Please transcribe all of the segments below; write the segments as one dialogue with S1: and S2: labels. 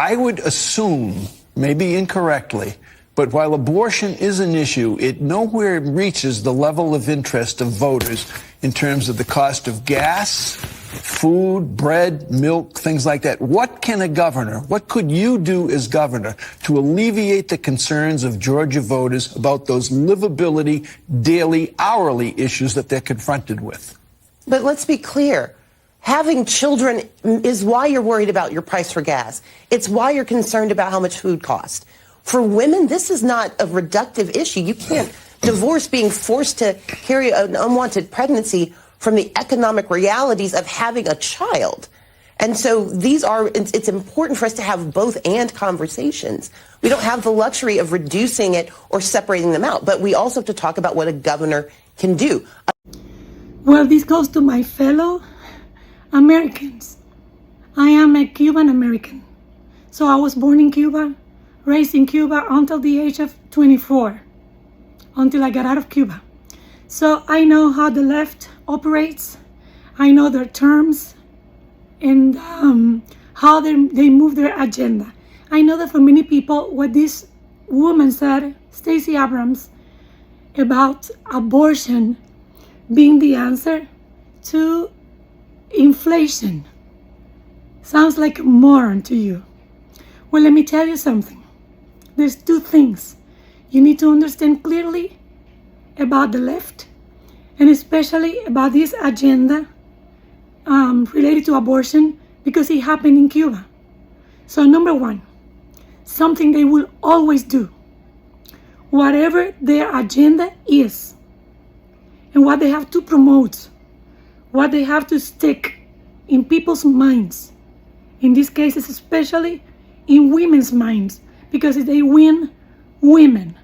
S1: I would assume, maybe incorrectly, but while abortion is an issue, it nowhere reaches the level of interest of voters in terms of the cost of gas, food, bread, milk, things like that. What can a governor, what could you do as governor to alleviate the concerns of Georgia voters about those livability, daily, hourly issues that they're confronted with?
S2: But let's be clear. Having children is why you're worried about your price for gas. It's why you're concerned about how much food costs. For women, this is not a reductive issue. You can't divorce being forced to carry an unwanted pregnancy from the economic realities of having a child. And so it's important for us to have both and conversations. We don't have the luxury of reducing it or separating them out, but we also have to talk about what a governor can do.
S3: Well, this goes to my fellow Americans. I am a Cuban American. So I was born in Cuba, raised in Cuba until the age of 24, until I got out of Cuba. So I know how the left operates. I know their terms and how they move their agenda. I know that for many people, what this woman said, Stacey Abrams, about abortion being the answer to inflation sounds like a moron to you. Well, let me tell you something. There's two things you need to understand clearly about the left, and especially about this agenda related to abortion, because it happened in Cuba. So number one, something they will always do, whatever their agenda is, and what they have to promote, what they have to stick in people's minds, in these cases especially in women's minds, because if they win women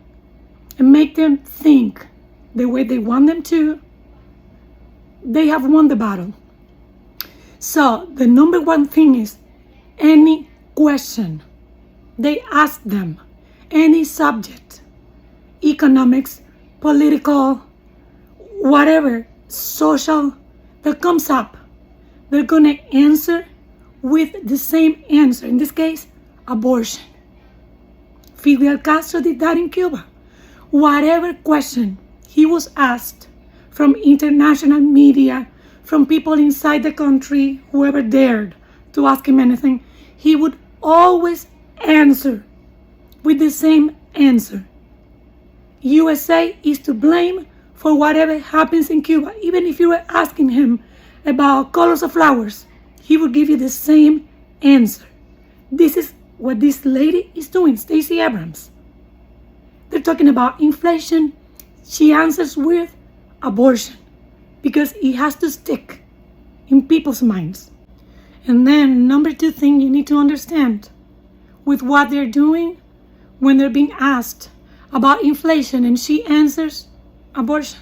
S3: and make them think the way they want them to, they have won the battle. So the number one thing is any question they ask them, any subject, economics, political, whatever, social, that comes up, they're gonna answer with the same answer. In this case, abortion. Fidel Castro did that in Cuba. Whatever question he was asked from international media, from people inside the country, whoever dared to ask him anything, he would always answer with the same answer. USA is to blame for whatever happens in Cuba. Even if you were asking him about colors of flowers, he would give you the same answer. This is what this lady is doing, Stacey Abrams. They're talking about inflation. She answers with abortion, because it has to stick in people's minds. And then number two thing you need to understand with what they're doing when they're being asked about inflation and she answers abortion.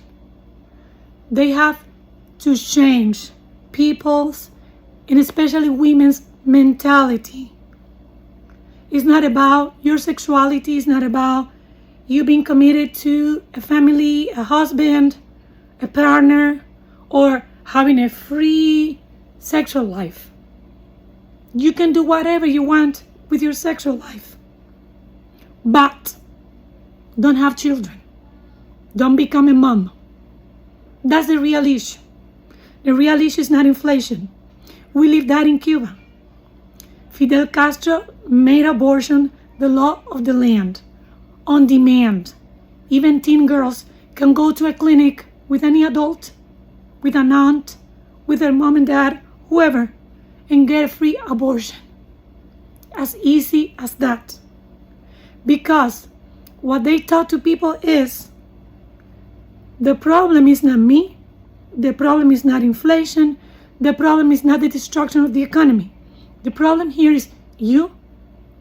S3: They have to change people's, and especially women's, mentality. It's not about your sexuality. It's not about you being committed to a family, a husband, a partner, or having a free sexual life. You can do whatever you want with your sexual life, but don't have children. Don't become a mom. That's the real issue. The real issue is not inflation. We lived that in Cuba. Fidel Castro made abortion the law of the land, on demand. Even teen girls can go to a clinic with any adult, with an aunt, with their mom and dad, whoever, and get a free abortion. As easy as that. Because what they taught to people is, the problem is not me, the problem is not inflation, the problem is not the destruction of the economy. The problem here is you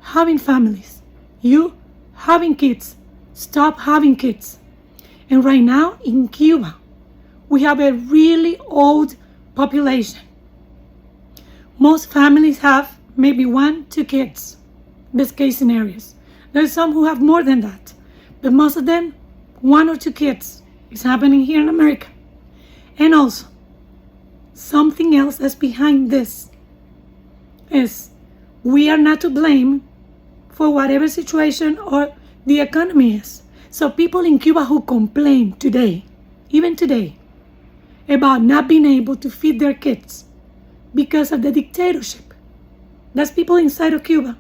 S3: having families, you having kids. Stop having kids. And right now in Cuba, we have a really old population. Most families have maybe 1-2 kids, best case scenarios. There's some who have more than that, but most of them, 1 or 2 kids. It's happening here in America. And also, something else that's behind this is we are not to blame for whatever situation or the economy is. So people in Cuba who complain today, even today, about not being able to feed their kids because of the dictatorship, that's people inside of Cuba.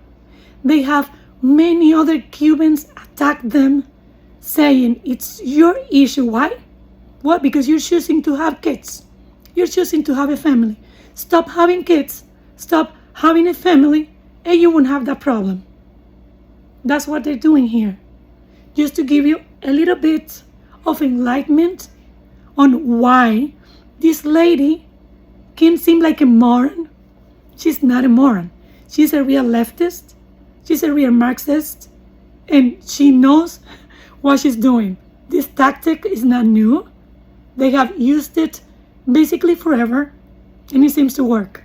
S3: They have many other Cubans attack them, saying it's your issue. Why? Well, because you're choosing to have kids. You're choosing to have a family. Stop having kids, stop having a family, and you won't have that problem. That's what they're doing here. Just to give you a little bit of enlightenment on why this lady can seem like a moron. She's not a moron. She's a real leftist. She's a real Marxist. And she knows what she's doing. This tactic is not new. They have used it basically forever, and it seems to work.